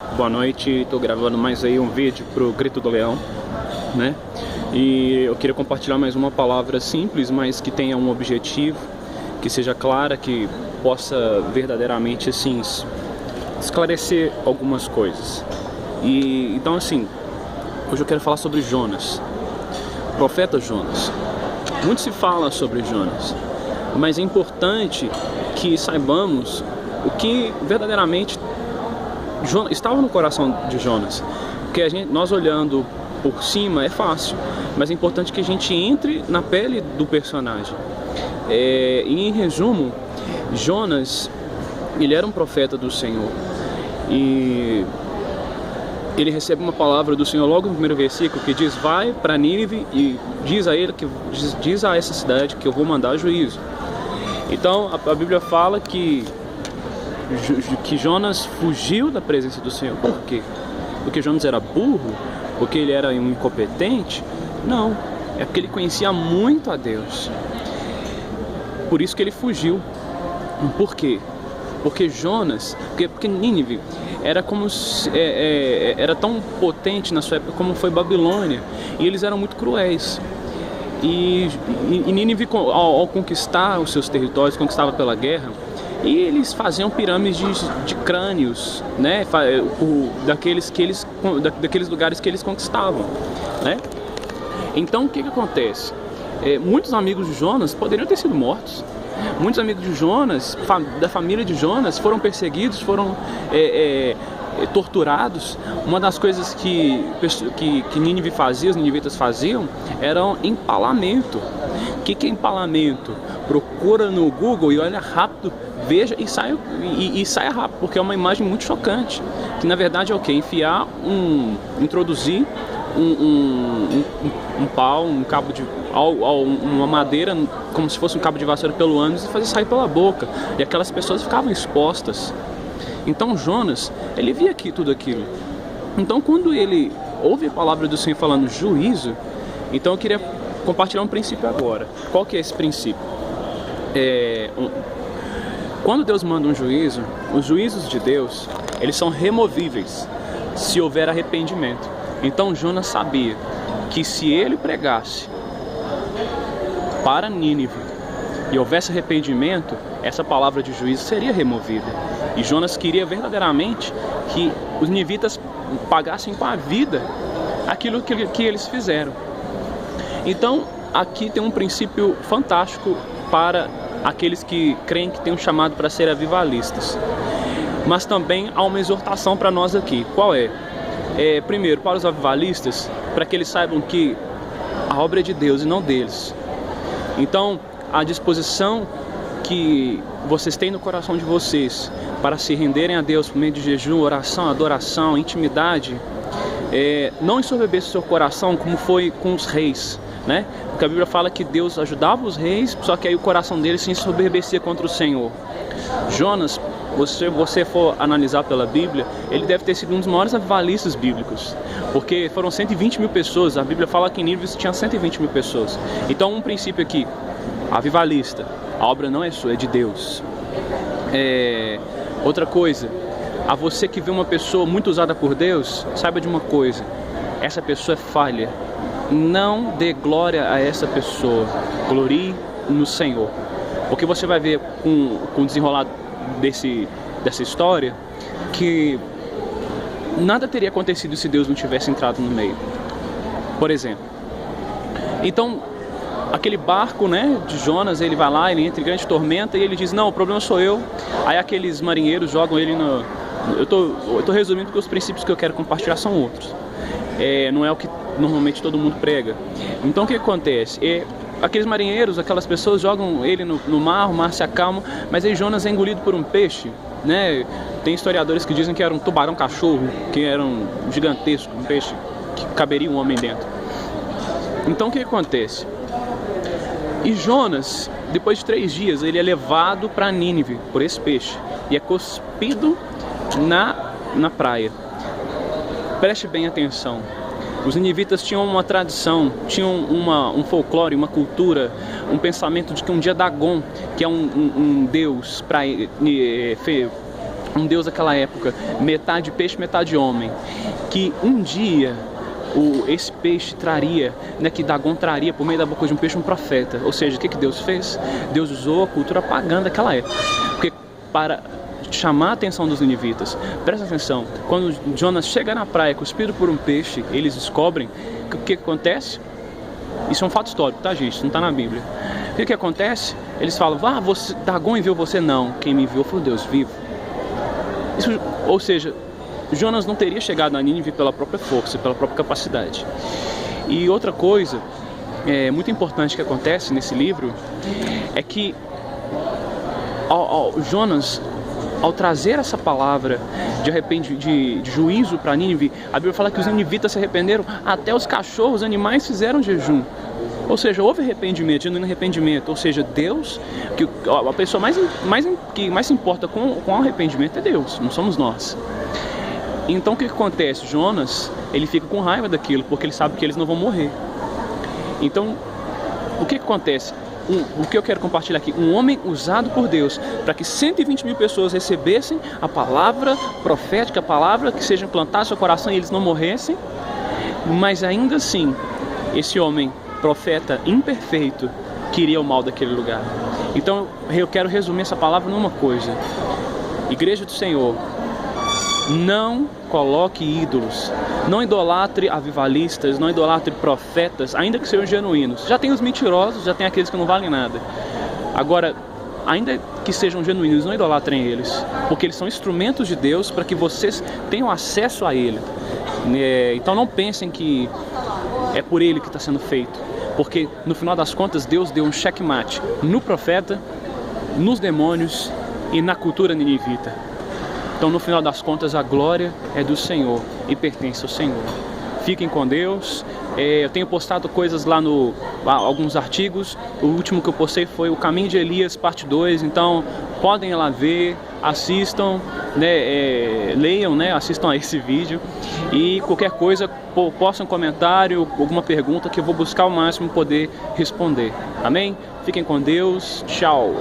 Boa noite, estou gravando mais aí um vídeo pro Grito do Leão, né? E eu queria compartilhar mais uma palavra simples, mas que tenha um objetivo, que seja clara, que possa verdadeiramente assim esclarecer algumas coisas. E então assim, hoje eu quero falar sobre Jonas, o profeta Jonas. Muito se fala sobre Jonas, mas é importante que saibamos o que verdadeiramente estava no coração de Jonas. Porque nós olhando por cima é fácil, mas é importante que a gente entre na pele do personagem. E em resumo, Jonas, ele era um profeta do Senhor, e ele recebe uma palavra do Senhor logo no primeiro versículo, que diz: vai para Nínive e diz a essa cidade que eu vou mandar juízo. Então a Bíblia fala que Jonas fugiu da presença do Senhor. Por quê? Porque Jonas era burro? Porque ele era um incompetente? Não, é porque ele conhecia muito a Deus. Por isso que ele fugiu. Por quê? Porque porque Nínive era era tão potente na sua época como foi Babilônia, e eles eram muito cruéis. E Nínive, ao conquistar os seus territórios, conquistava pela guerra, e eles faziam pirâmides de crânios, né, daqueles lugares que eles conquistavam, né? Então o que acontece? Muitos amigos de Jonas poderiam ter sido mortos. Muitos amigos de Jonas, da família de Jonas, foram perseguidos, foram torturados. Uma das coisas que Nínive fazia, os ninivitas faziam, era empalamento. O que é empalamento? Procura no Google e olha rápido, veja e saia rápido, porque é uma imagem muito chocante. Que na verdade é o quê? Introduzir um pau, um cabo de uma madeira, como se fosse um cabo de vassoura pelo ânus, e fazer sair pela boca. E aquelas pessoas ficavam expostas. Então Jonas, ele via tudo aquilo. Então quando ele ouve a palavra do Senhor falando juízo, então eu queria compartilhar um princípio agora. Qual que é esse princípio? Quando Deus manda um juízo, os juízos de Deus, eles são removíveis se houver arrependimento. Então Jonas sabia que se ele pregasse para Nínive e houvesse arrependimento, essa palavra de juízo seria removida. E Jonas queria verdadeiramente que os ninivitas pagassem com a vida aquilo que eles fizeram. Então aqui tem um princípio fantástico para aqueles que creem que tem um chamado para ser avivalistas. Mas também há uma exortação para nós aqui. Qual é? Primeiro, para os avivalistas, para que eles saibam que a obra é de Deus e não deles. Então, a disposição que vocês têm no coração de vocês para se renderem a Deus por meio de jejum, oração, adoração, intimidade, não ensoberbeça o seu coração como foi com os reis, né? Porque a Bíblia fala que Deus ajudava os reis, só que aí o coração deles se ensoberbecia contra o Senhor. Jonas, se você for analisar pela Bíblia, ele deve ter sido um dos maiores avivalistas bíblicos, porque foram 120 mil pessoas. A Bíblia fala que em Nínive tinha 120 mil pessoas. Então um princípio aqui: avivalista, a obra não é sua, é de Deus. Outra coisa, a você que vê uma pessoa muito usada por Deus, saiba de uma coisa: essa pessoa é falha. Não dê glória a essa pessoa, glorie no Senhor. Porque você vai ver com o desenrolar dessa história que nada teria acontecido se Deus não tivesse entrado no meio. Por exemplo, então aquele barco, né, de Jonas, ele vai lá, ele entra em grande tormenta e ele diz: não, o problema sou eu. Aí aqueles marinheiros jogam ele no... Eu tô resumindo, porque os princípios que eu quero compartilhar são outros. Não é o que normalmente todo mundo prega. Então o que acontece? Aqueles marinheiros, aquelas pessoas jogam ele no mar, o mar se acalma, mas aí Jonas é engolido por um peixe, né? Tem historiadores que dizem que era um tubarão-cachorro, que era um gigantesco, um peixe que caberia um homem dentro. Então o que acontece? E Jonas, depois de 3 dias, ele é levado para Nínive por esse peixe e é cuspido na praia. Preste bem atenção. Os ninivitas tinham uma tradição, tinham um folclore, uma cultura, um pensamento de que um dia Dagon, que é um deus um Deus daquela época, metade peixe, metade homem, que um dia esse peixe traria, né, que Dagon traria por meio da boca de um peixe um profeta. Ou seja, o que Deus fez? Deus usou a cultura pagã daquela época, porque para chamar a atenção dos ninivitas. Presta atenção, quando Jonas chega na praia cuspido por um peixe, eles descobrem que o que acontece? Isso é um fato histórico, tá, gente? Não está na Bíblia. O que acontece? Eles falam, Dagon enviou você? Não, quem me enviou foi o Deus vivo. Isso, ou seja, Jonas não teria chegado a Nínive pela própria força, pela própria capacidade. E outra coisa muito importante que acontece nesse livro é que Jonas, ao trazer essa palavra de juízo para Nínive, a Bíblia fala que os ninivitas se arrependeram, até os cachorros, os animais fizeram jejum. Ou seja, houve arrependimento, genuíno arrependimento. Ou seja, Deus, que a pessoa que mais se importa com o arrependimento é Deus, não somos nós. Então o que acontece? Jonas, ele fica com raiva daquilo, porque ele sabe que eles não vão morrer. Então, o que acontece? O que eu quero compartilhar aqui, um homem usado por Deus para que 120 mil pessoas recebessem a palavra profética, a palavra que seja implantada no seu coração e eles não morressem, mas ainda assim, esse homem, profeta imperfeito, queria o mal daquele lugar. Então eu quero resumir essa palavra numa coisa: Igreja do Senhor, não coloque ídolos, não idolatre avivalistas, não idolatre profetas, ainda que sejam genuínos. Já tem os mentirosos, já tem aqueles que não valem nada. Agora, ainda que sejam genuínos, não idolatrem eles, porque eles são instrumentos de Deus para que vocês tenham acesso a Ele. Então não pensem que é por Ele que está sendo feito, porque no final das contas Deus deu um checkmate no profeta, nos demônios e na cultura ninivita. Então, no final das contas, a glória é do Senhor e pertence ao Senhor. Fiquem com Deus. Eu tenho postado coisas lá alguns artigos. O último que eu postei foi o Caminho de Elias, parte 2. Então, podem ir lá ver, assistam, né, leiam, né, assistam a esse vídeo. E qualquer coisa, posta um comentário, alguma pergunta que eu vou buscar ao máximo poder responder. Amém? Fiquem com Deus. Tchau.